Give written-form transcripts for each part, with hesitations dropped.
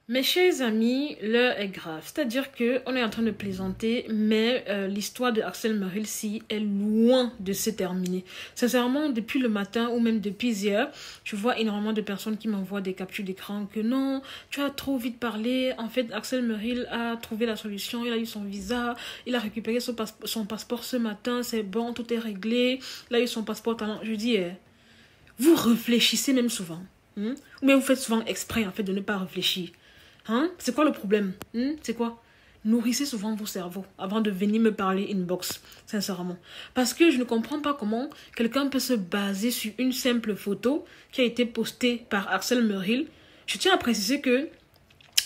Mes chers amis, l'heure est grave. C'est-à-dire qu'on est en train de plaisanter, mais l'histoire de Axel Meryl est loin de se terminer. Sincèrement, depuis le matin ou même depuis hier, je vois énormément de personnes qui m'envoient des captures d'écran que non, tu as trop vite parlé. En fait, Axel Meryl a trouvé la solution, il a eu son visa, il a récupéré son passeport ce matin, c'est bon, tout est réglé. Il a eu son passeport talent. Je dis, vous réfléchissez même souvent. Ou bien vous faites souvent exprès en fait de ne pas réfléchir. C'est quoi le problème? C'est quoi? Nourrissez souvent vos cerveaux avant de venir me parler inbox, sincèrement. Parce que je ne comprends pas comment quelqu'un peut se baser sur une simple photo qui a été postée par Axel Meryl. Je tiens à préciser que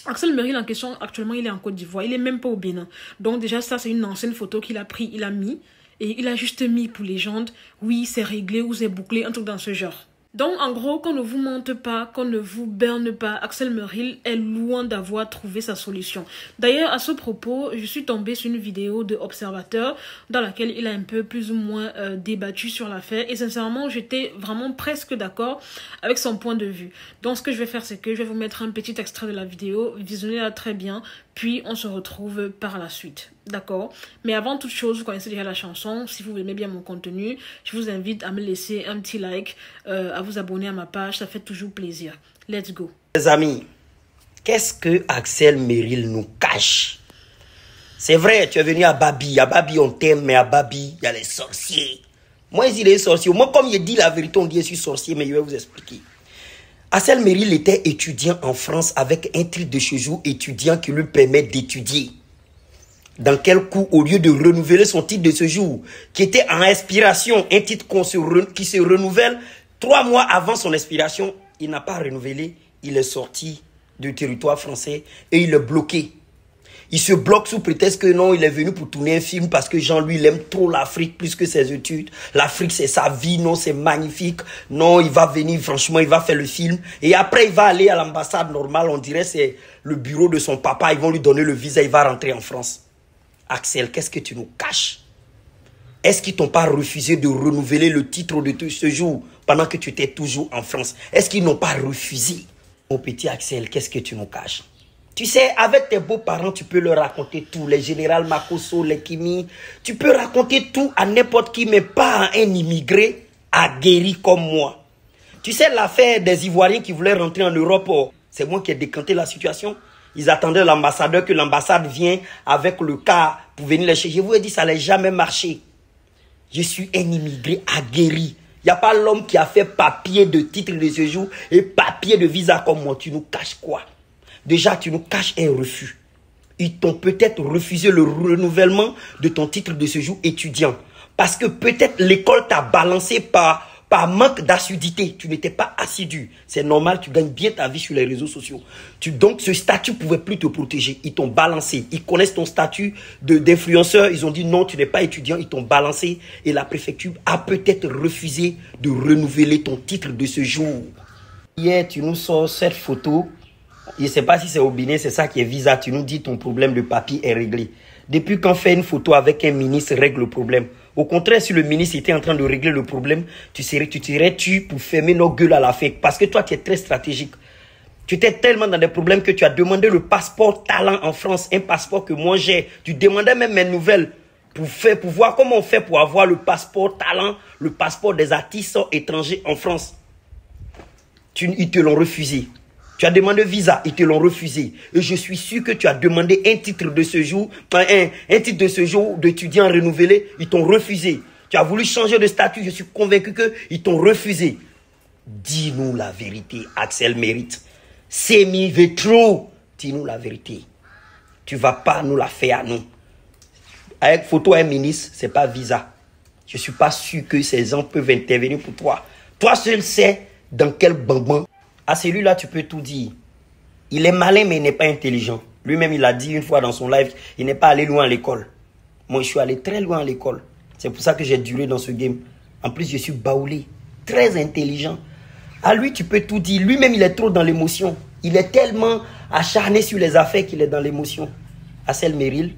Axel Meryl en question, actuellement, il est en Côte d'Ivoire. Il n'est même pas au Bénin. Donc déjà, ça, c'est une ancienne photo qu'il a pris, il a mis. Et il a juste mis pour légende, oui, c'est réglé ou c'est bouclé, un truc dans ce genre. Donc, en gros, qu'on ne vous mente pas, qu'on ne vous berne pas, Axel Meryl est loin d'avoir trouvé sa solution. D'ailleurs, à ce propos, je suis tombée sur une vidéo de Observateur dans laquelle il a un peu plus ou moins débattu sur l'affaire. Et sincèrement, j'étais vraiment presque d'accord avec son point de vue. Donc, ce que je vais faire, c'est que je vais vous mettre un petit extrait de la vidéo, visionnez-la très bien, puis on se retrouve par la suite. D'accord? Mais avant toute chose, vous connaissez déjà la chanson. Si vous aimez bien mon contenu, je vous invite à me laisser un petit like, à vous abonner à ma page. Ça fait toujours plaisir. Let's go. Les amis, qu'est-ce que Axel Meryl nous cache? C'est vrai, tu es venu à Babi. À Babi, on t'aime, mais à Babi, il y a les sorciers. Moi, il est sorcier. Moi, comme il dit la vérité, on dit je suis sorcier, mais je vais vous expliquer. Axel Meryl était étudiant en France avec un titre de séjour étudiant qui lui permet d'étudier. Dans quel coup, au lieu de renouveler son titre de séjour, qui était en expiration, un titre qui se renouvelle 3 mois avant son expiration, il n'a pas renouvelé, il est sorti du territoire français et il est bloqué. Il se bloque sous prétexte que non, il est venu pour tourner un film parce que Jean-Louis il aime trop l'Afrique plus que ses études. L'Afrique, c'est sa vie, non, c'est magnifique. Non, il va venir, franchement, il va faire le film. Et après, il va aller à l'ambassade normale, on dirait c'est le bureau de son papa, ils vont lui donner le visa, il va rentrer en France. Axel, qu'est-ce que tu nous caches? Est-ce qu'ils t'ont pas refusé de renouveler le titre de ce jour pendant que tu étais toujours en France? Est-ce qu'ils n'ont pas refusé? Mon petit Axel, qu'est-ce que tu nous caches? Tu sais, avec tes beaux-parents, tu peux leur raconter tout. Les générales Makosso, les Kimi. Tu peux raconter tout à n'importe qui, mais pas à un immigré aguerri comme moi. Tu sais, l'affaire des Ivoiriens qui voulaient rentrer en Europe, c'est moi qui ai décanté la situation. Ils attendaient l'ambassadeur, que l'ambassade vienne avec le cas pour venir les chercher. Je vous ai dit, ça n'allait jamais marcher. Je suis un immigré aguerri. Il n'y a pas l'homme qui a fait papier de titre de séjour et papier de visa comme moi. Tu nous caches quoi? Déjà, tu nous caches un refus. Ils t'ont peut-être refusé le renouvellement de ton titre de séjour étudiant. Parce que peut-être l'école t'a balancé par manque d'assiduité. Tu n'étais pas assidu. C'est normal, tu gagnes bien ta vie sur les réseaux sociaux. Donc, ce statut ne pouvait plus te protéger. Ils t'ont balancé. Ils connaissent ton statut d'influenceur. Ils ont dit non, tu n'es pas étudiant. Ils t'ont balancé. Et la préfecture a peut-être refusé de renouveler ton titre de séjour. Hier, tu nous sors cette photo. Je ne sais pas si c'est au Bénin, c'est ça qui est visa. Tu nous dis ton problème de papier est réglé. Depuis qu'on fait une photo avec un ministre règle le problème. Au contraire, si le ministre était en train de régler le problème, tu serais tu pour fermer nos gueules à la fête. Parce que toi, tu es très stratégique. Tu étais tellement dans des problèmes que tu as demandé le passeport talent en France. Un passeport que moi j'ai. Tu demandais même mes nouvelles pour voir comment on fait pour avoir le passeport talent, le passeport des artistes étrangers en France. Ils te l'ont refusé. Tu as demandé visa, ils te l'ont refusé. Et je suis sûr que tu as demandé un titre de séjour, un titre de séjour d'étudiant renouvelé, ils t'ont refusé. Tu as voulu changer de statut, je suis convaincu qu'ils t'ont refusé. Dis-nous la vérité, Axel Meryl. C'est mi vétro. Dis-nous la vérité. Tu ne vas pas nous la faire à nous. Avec photo un ministre, ce n'est pas visa. Je ne suis pas sûr que ces gens peuvent intervenir pour toi. Toi seul sais dans quel bambin. À celui-là, tu peux tout dire. Il est malin, mais il n'est pas intelligent. Lui-même, il a dit une fois dans son live, il n'est pas allé loin à l'école. Moi, je suis allé très loin à l'école. C'est pour ça que j'ai duré dans ce game. En plus, je suis baoulé, très intelligent. À lui, tu peux tout dire. Lui-même, il est trop dans l'émotion. Il est tellement acharné sur les affaires qu'il est dans l'émotion. Axel Meryl,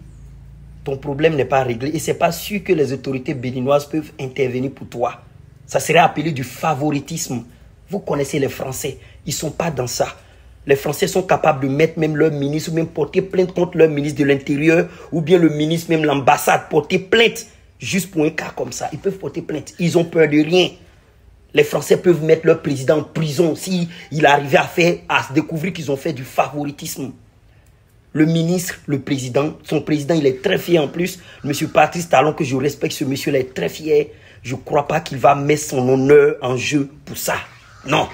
ton problème n'est pas réglé. Et ce n'est pas sûr que les autorités béninoises peuvent intervenir pour toi. Ça serait appelé du favoritisme. Vous connaissez les Français. Ils ne sont pas dans ça. Les Français sont capables de mettre même leur ministre ou même porter plainte contre leur ministre de l'Intérieur ou bien le ministre, même l'ambassade, porter plainte juste pour un cas comme ça. Ils peuvent porter plainte. Ils ont peur de rien. Les Français peuvent mettre leur président en prison s'il arrivait à se découvrir qu'ils ont fait du favoritisme. Le ministre, le président, son président, il est très fier en plus. Monsieur Patrice Talon, que je respecte, ce monsieur-là est très fier. Je ne crois pas qu'il va mettre son honneur en jeu pour ça. Non.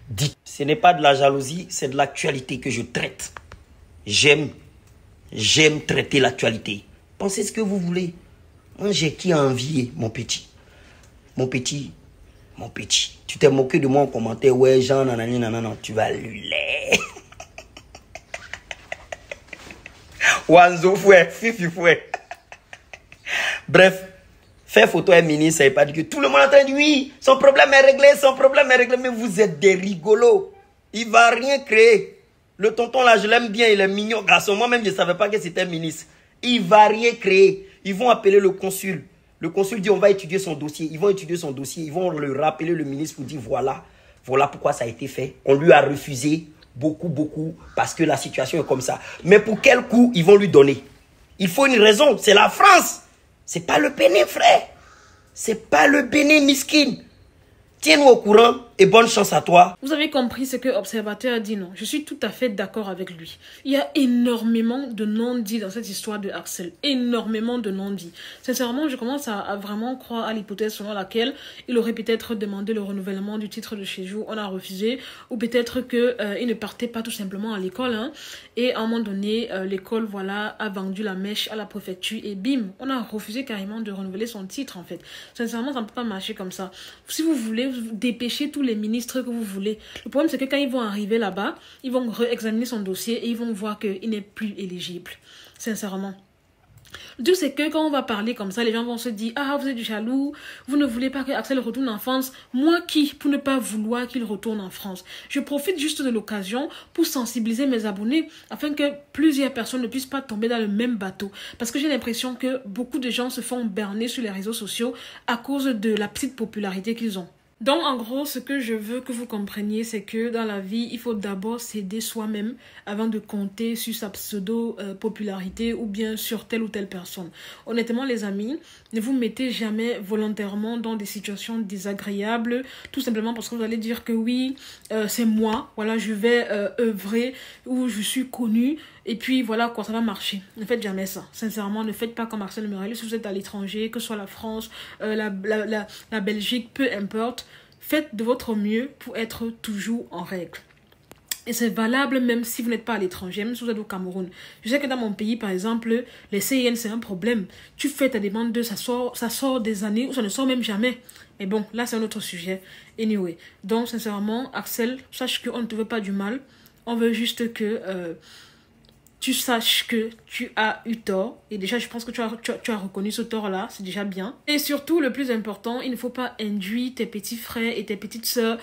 Dites, ce n'est pas de la jalousie, c'est de l'actualité que je traite. J'aime traiter l'actualité. Pensez ce que vous voulez. Moi, j'ai qui à envier, mon petit. Mon petit. Tu t'es moqué de moi en commentaire. Ouais, Jean, nanani, nanana. Tu vas luler. Wanzo fouet, fifi fouet. Bref. Faire photo un ministre, ça ne veut pas dire que tout le monde est en train de dire oui, son problème est réglé, mais vous êtes des rigolos. Il ne va rien créer. Le tonton là, je l'aime bien, il est mignon garçon. Moi-même, je ne savais pas que c'était un ministre. Il ne va rien créer. Ils vont appeler le consul. Le consul dit on va étudier son dossier. Ils vont étudier son dossier. Ils vont le rappeler le ministre pour dire voilà pourquoi ça a été fait. On lui a refusé beaucoup, parce que la situation est comme ça. Mais pour quel coup ils vont lui donner? Il faut une raison, c'est la France. C'est pas le Bénin, frère. C'est pas le Bénin, miskin. Tiens-nous au courant et bonne chance à toi. Vous avez compris ce que Observateur a dit, non? Je suis tout à fait d'accord avec lui. Il y a énormément de non-dits dans cette histoire de Axel. Énormément de non-dits. Sincèrement, je commence à vraiment croire à l'hypothèse selon laquelle il aurait peut-être demandé le renouvellement du titre de séjour. On a refusé. Ou peut-être qu'il ne partait pas tout simplement à l'école. Hein, et à un moment donné, l'école a vendu la mèche à la préfecture. Et bim, on a refusé carrément de renouveler son titre en fait. Sincèrement, ça ne peut pas marcher comme ça. Si vous voulez, vous dépêchez tous les ministres que vous voulez. Le problème, c'est que quand ils vont arriver là-bas, ils vont réexaminer son dossier et ils vont voir qu'il n'est plus éligible. Sincèrement. Le truc, c'est que quand on va parler comme ça, les gens vont se dire « Ah, vous êtes du jaloux, vous ne voulez pas que Axel retourne en France. » Moi qui, pour ne pas vouloir qu'il retourne en France? Je profite juste de l'occasion pour sensibiliser mes abonnés afin que plusieurs personnes ne puissent pas tomber dans le même bateau. Parce que j'ai l'impression que beaucoup de gens se font berner sur les réseaux sociaux à cause de la petite popularité qu'ils ont. Donc, en gros, ce que je veux que vous compreniez, c'est que dans la vie, il faut d'abord s'aider soi-même avant de compter sur sa pseudo-popularité ou bien sur telle ou telle personne. Honnêtement, les amis, ne vous mettez jamais volontairement dans des situations désagréables, tout simplement parce que vous allez dire que oui, c'est moi, voilà, je vais œuvrer ou je suis connue. Et puis voilà quoi, ça va marcher. Ne faites jamais ça. Sincèrement, ne faites pas comme Axel Merel. Si vous êtes à l'étranger, que ce soit la France, la Belgique, peu importe, faites de votre mieux pour être toujours en règle. Et c'est valable même si vous n'êtes pas à l'étranger, même si vous êtes au Cameroun. Je sais que dans mon pays, par exemple, les CIN, c'est un problème. Tu fais ta demande, ça sort des années ou ça ne sort même jamais. Mais bon, là, c'est un autre sujet. Anyway. Donc, sincèrement, Axel, sache qu'on ne te veut pas du mal. On veut juste que... tu saches que tu as eu tort. Et déjà, je pense que tu as reconnu ce tort-là. C'est déjà bien. Et surtout, le plus important, il ne faut pas induire tes petits frères et tes petites sœurs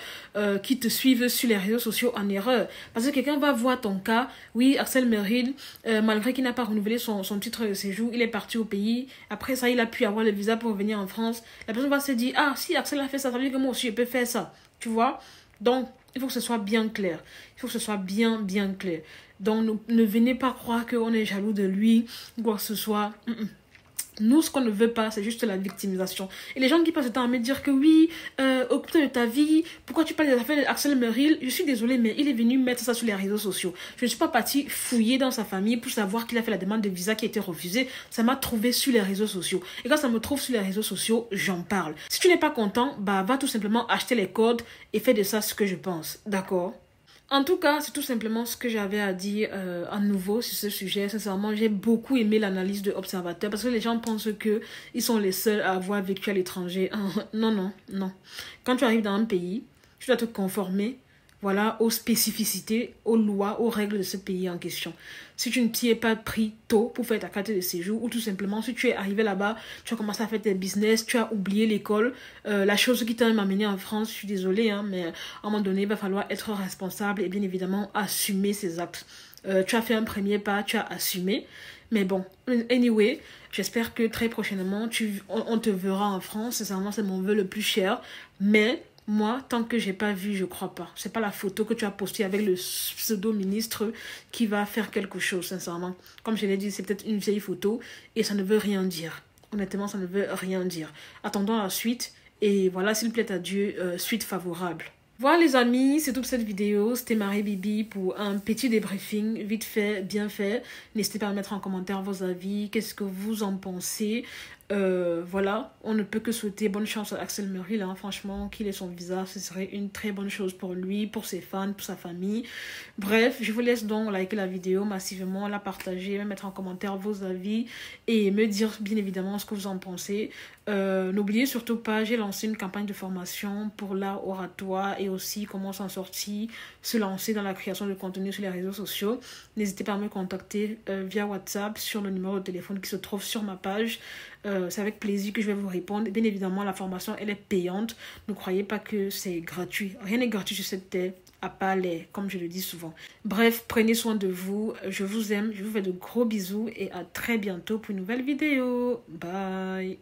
qui te suivent sur les réseaux sociaux en erreur. Parce que quelqu'un va voir ton cas. Oui, Axel Meril, malgré qu'il n'a pas renouvelé son titre de séjour, il est parti au pays. Après ça, il a pu avoir le visa pour revenir en France. La personne va se dire, ah, si Axel a fait ça, ça veut dire que moi aussi, je peux faire ça. Tu vois? Donc, il faut que ce soit bien clair. Il faut que ce soit bien clair. Donc, ne venez pas croire qu'on est jaloux de lui, quoi que ce soit. Nous, ce qu'on ne veut pas, c'est juste la victimisation. Et les gens qui passent le temps à me dire que oui, occupe-toi de ta vie, pourquoi tu parles des affaires d'Axel Meril? Je suis désolée, mais il est venu mettre ça sur les réseaux sociaux. Je ne suis pas partie fouiller dans sa famille pour savoir qu'il a fait la demande de visa qui a été refusée. Ça m'a trouvé sur les réseaux sociaux. Et quand ça me trouve sur les réseaux sociaux, j'en parle. Si tu n'es pas content, bah va tout simplement acheter les codes et fais de ça ce que je pense. D'accord? En tout cas, c'est tout simplement ce que j'avais à dire à nouveau sur ce sujet. Sincèrement, j'ai beaucoup aimé l'analyse de Observateur parce que les gens pensent qu'ils sont les seuls à avoir vécu à l'étranger. Non. Quand tu arrives dans un pays, tu dois te conformer, voilà, aux spécificités, aux lois, aux règles de ce pays en question. Si tu ne t'y es pas pris tôt pour faire ta carte de séjour ou tout simplement si tu es arrivé là-bas, tu as commencé à faire tes business, tu as oublié l'école, la chose qui t'a amené en France, je suis désolée, hein, mais à un moment donné, il va falloir être responsable et bien évidemment assumer ses actes. Tu as fait un premier pas, tu as assumé. Mais bon, anyway, j'espère que très prochainement, on te verra en France. Sincèrement, c'est mon vœu le plus cher. Mais Moi, tant que j'ai pas vu, je crois pas. C'est pas la photo que tu as postée avec le pseudo-ministre qui va faire quelque chose, sincèrement. Comme je l'ai dit, c'est peut-être une vieille photo et ça ne veut rien dire. Honnêtement, ça ne veut rien dire. Attendons la suite et voilà, s'il plaît à Dieu, suite favorable. Voilà les amis, c'est toute cette vidéo. C'était Marie Bibi pour un petit débriefing, vite fait, bien fait. N'hésitez pas à mettre en commentaire vos avis, qu'est-ce que vous en pensez. Voilà, on ne peut que souhaiter bonne chance à Axel Merrill, hein. Franchement, qu'il ait son visa, ce serait une très bonne chose pour lui, pour ses fans, pour sa famille. Bref, je vous laisse donc liker la vidéo massivement, la partager, mettre en commentaire vos avis et me dire bien évidemment ce que vous en pensez. N'oubliez surtout pas, j'ai lancé une campagne de formation pour l'art oratoire et aussi comment s'en sortir, se lancer dans la création de contenu sur les réseaux sociaux. N'hésitez pas à me contacter via WhatsApp sur le numéro de téléphone qui se trouve sur ma page. C'est avec plaisir que je vais vous répondre. Bien évidemment, la formation, elle est payante. Ne croyez pas que c'est gratuit. Rien n'est gratuit sur cette terre, à part les, comme je le dis souvent. Bref, prenez soin de vous. Je vous aime. Je vous fais de gros bisous et à très bientôt pour une nouvelle vidéo. Bye.